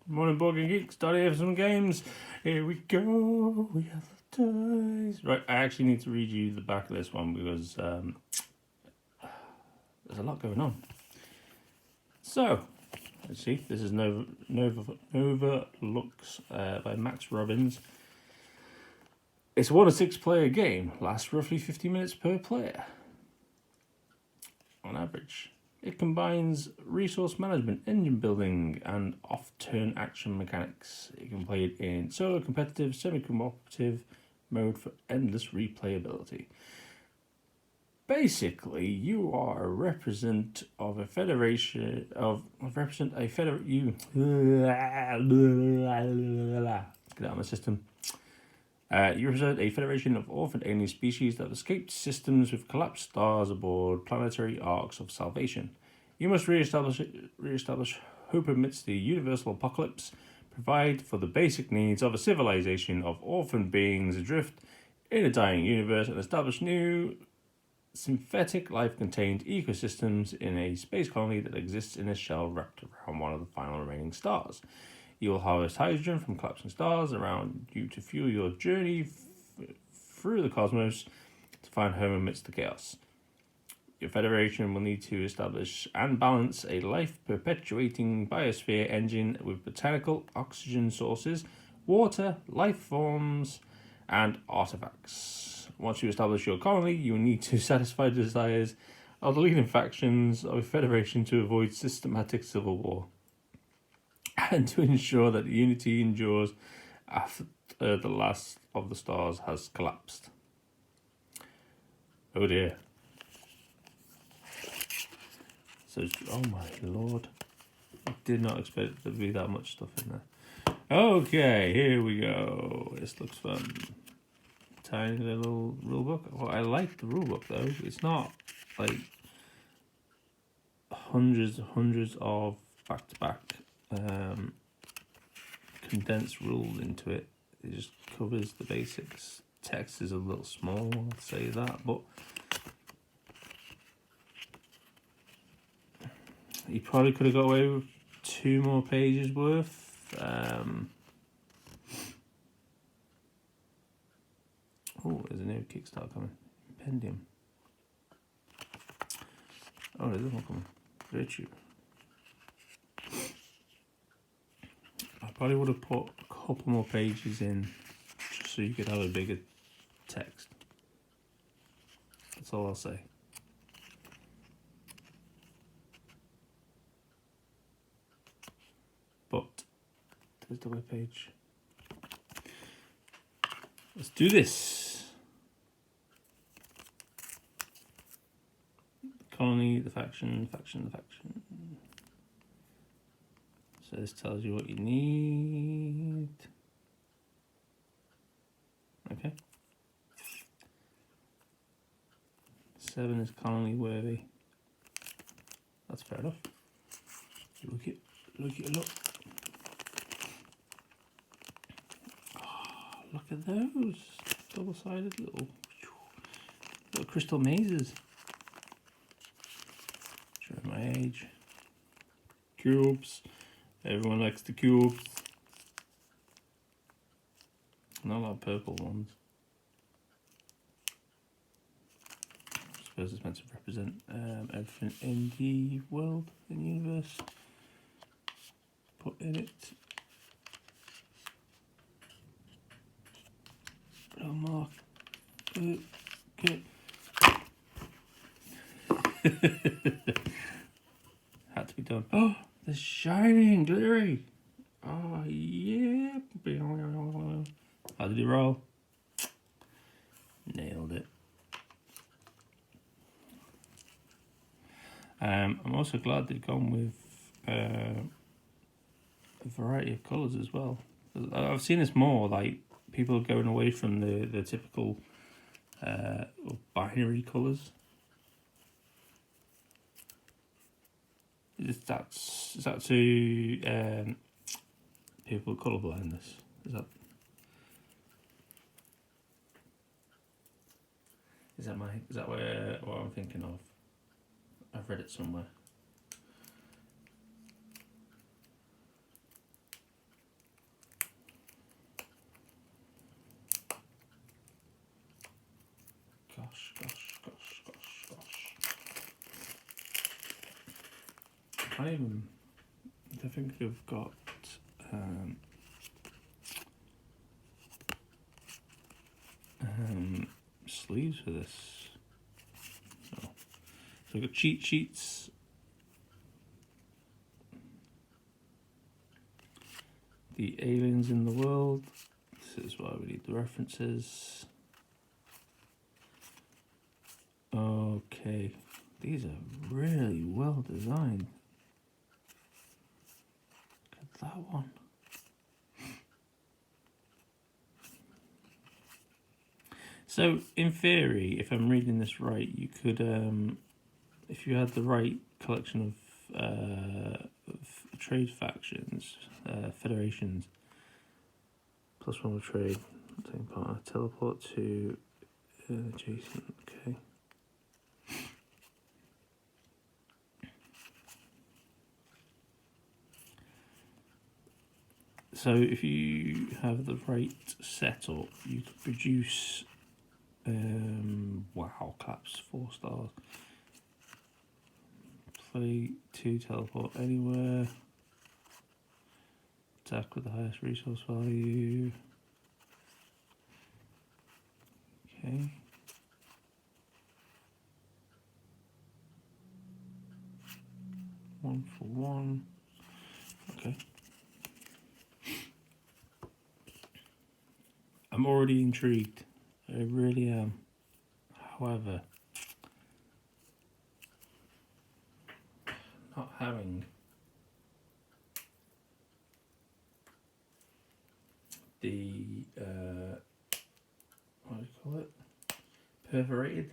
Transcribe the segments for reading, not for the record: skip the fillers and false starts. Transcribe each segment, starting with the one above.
Morning, Board Game Geeks. Starting here for some games. Here we go. We have the dice. Right, I actually need to read you the back of this one because there's a lot going on. So, let's see. This is Nova Lux by Max Robbins. It's a 1 to 6 player game. Lasts roughly 50 minutes per player on average. It combines resource management, engine building, and off-turn action mechanics. You can play it in solo, competitive, semi-cooperative mode for endless replayability. Basically, you are a represent of a federation of represent a feder you. Get out of my system. You represent a federation of orphaned alien species that have escaped systems with collapsed stars aboard planetary arcs of salvation. You must re-establish hope amidst the universal apocalypse, provide for the basic needs of a civilization of orphaned beings adrift in a dying universe, and establish new synthetic life-contained ecosystems in a space colony that exists in a shell wrapped around one of the final remaining stars. You will harvest hydrogen from collapsing stars around you to fuel your journey through the cosmos to find home amidst the chaos. Your federation will need to establish and balance a life-perpetuating biosphere engine with botanical oxygen sources, water, life forms, and artifacts. Once you establish your colony, you will need to satisfy the desires of the leading factions of a federation to avoid systematic civil war, and to ensure that unity endures after the last of the stars has collapsed. Oh dear. So, oh my lord. I did not expect there to be that much stuff in there. Okay, here we go. This looks fun. Tiny little rulebook. Well, I like the rulebook though. It's not like hundreds of back-to-back condensed rules into it. It just covers the basics. Text is a little small, I'll say that, but you probably could have got away with 2 more pages worth. Oh, there's a new Kickstarter coming. Impendium. Oh, there's one coming. Virtue. I probably would have put a couple more pages in just so you could have a bigger text. That's all I'll say. But there's the webpage. Let's do this. Colony, the faction. So this tells you what you need. Okay. 7 is colony worthy. That's fair enough. Look at. Oh, look at those double-sided little crystal mazes. Show my age. Cubes. Everyone likes the cubes. Not a lot of purple ones. I suppose it's meant to represent everything in the world, in the universe. Put in it. Little mark. Okay. Had to be done. Oh, they're shining, glittery. Oh yeah. How did it roll? Nailed it. I'm also glad they've gone with a variety of colours as well. I've seen this more, like people going away from the typical binary colours. Is that to people with colour blindness? Is that what I'm thinking of? I've read it somewhere. I think I've got sleeves for this. So I've got cheat sheets. The aliens in the world. This is why we need the references. Okay, these are really well designed. Look at that one. So, in theory, if I'm reading this right, you could, if you had the right collection of trade factions, federations, plus one with trade, same partner, teleport to adjacent, okay. So if you have the right setup, you could produce, wow, collapse 4 stars. Play 2, teleport anywhere. Attack with the highest resource value. Okay. One for one. Okay. I'm already intrigued. I really am. However, not having the what do you call it? Perforated.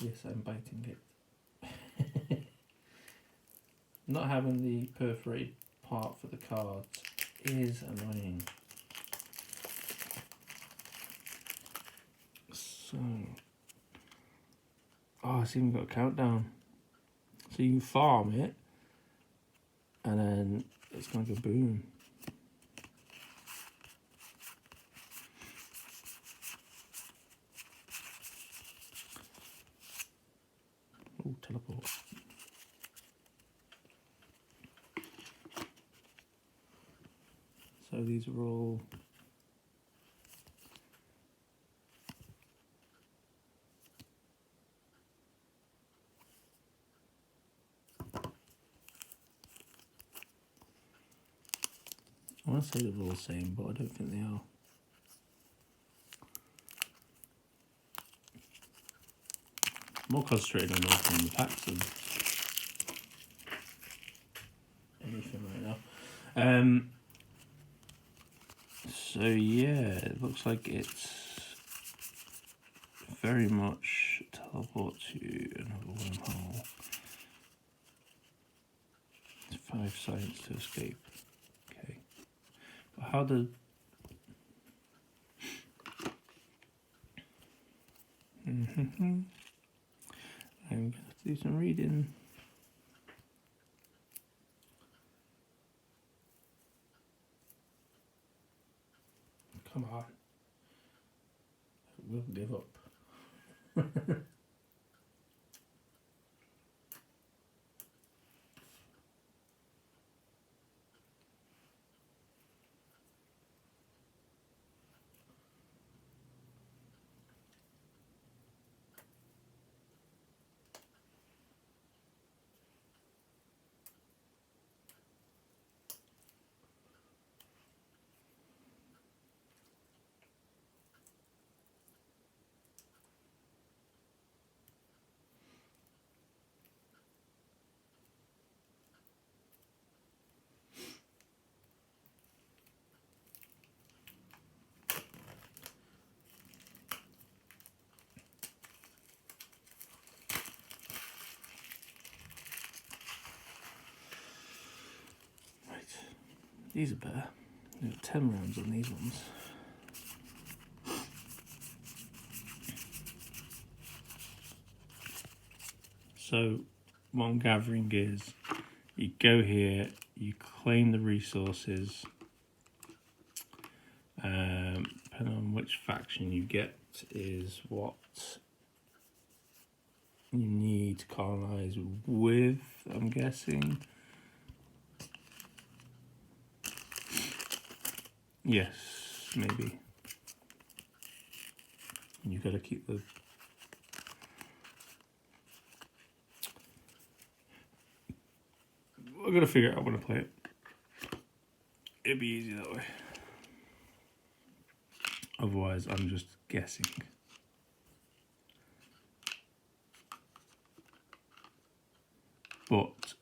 Yes, I'm biting it. Not having the perforated part for the cards is annoying. So, oh, it's even got a countdown. So you can farm it, and then it's gonna go boom. Oh, teleport. So these are all I want to say they're all the same, but I don't think they are. More concentrated on opening the packs than anything right now. So yeah, it looks like it's very much teleport to another wormhole. 5 science to escape. Okay. But how did... I'm going to do some reading. Come on. We'll give up. These are better. There are 10 rounds on these ones. So what I'm gathering is you go here, you claim the resources, depending on which faction you get is what you need to colonize with, I'm guessing. Yes, maybe. You gotta keep the... I've got to figure out how to play it. It'd be easy that way. Otherwise, I'm just guessing. But,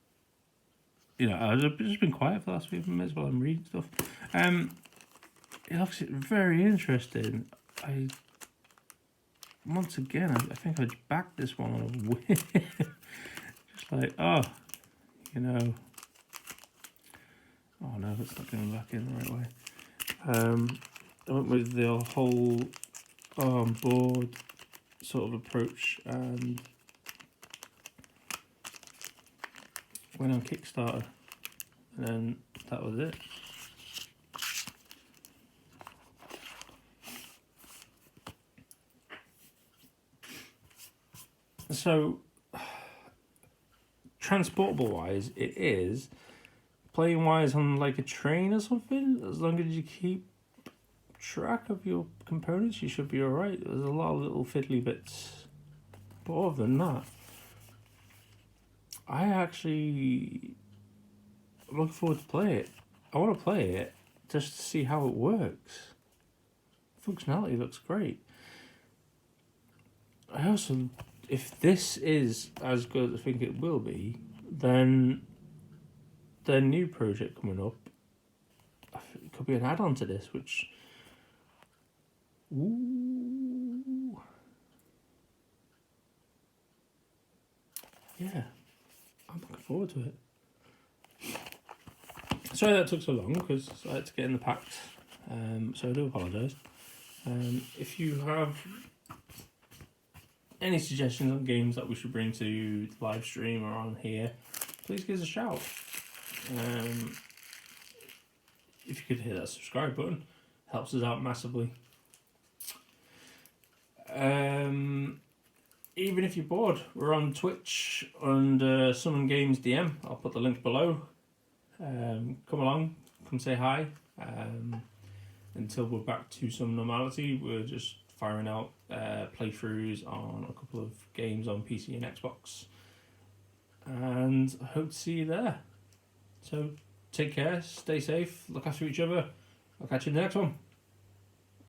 you know, I've just been quiet for the last few minutes while I'm reading stuff. It looks very interesting. Once again, I think I backed this one on a win. Just like, oh, you know. Oh no, it's not going back in the right way. I went with the whole board sort of approach and went on Kickstarter, and then that was it. So, transportable wise, it is. Playing wise on like a train or something, as long as you keep track of your components, you should be alright. There's a lot of little fiddly bits. But other than that, I actually am looking forward to play it. I want to play it just to see how it works. Functionality looks great. I also, if this is as good as I think it will be, then their new project coming up, it could be an add-on to this, which... Ooh. Yeah, I'm looking forward to it. Sorry that took so long, because I had to get in the packs, so I do apologise. If you have any suggestions on games that we should bring to the live stream or on here, please give us a shout. If you could hit that subscribe button, helps us out massively. Even if you're bored, we're on Twitch under Summon Games DM. I'll put the link below. Come along, come say hi. Until we're back to some normality, we're just firing out playthroughs on a couple of games on PC and Xbox. And I hope to see you there. So take care, stay safe, look after each other. I'll catch you in the next one.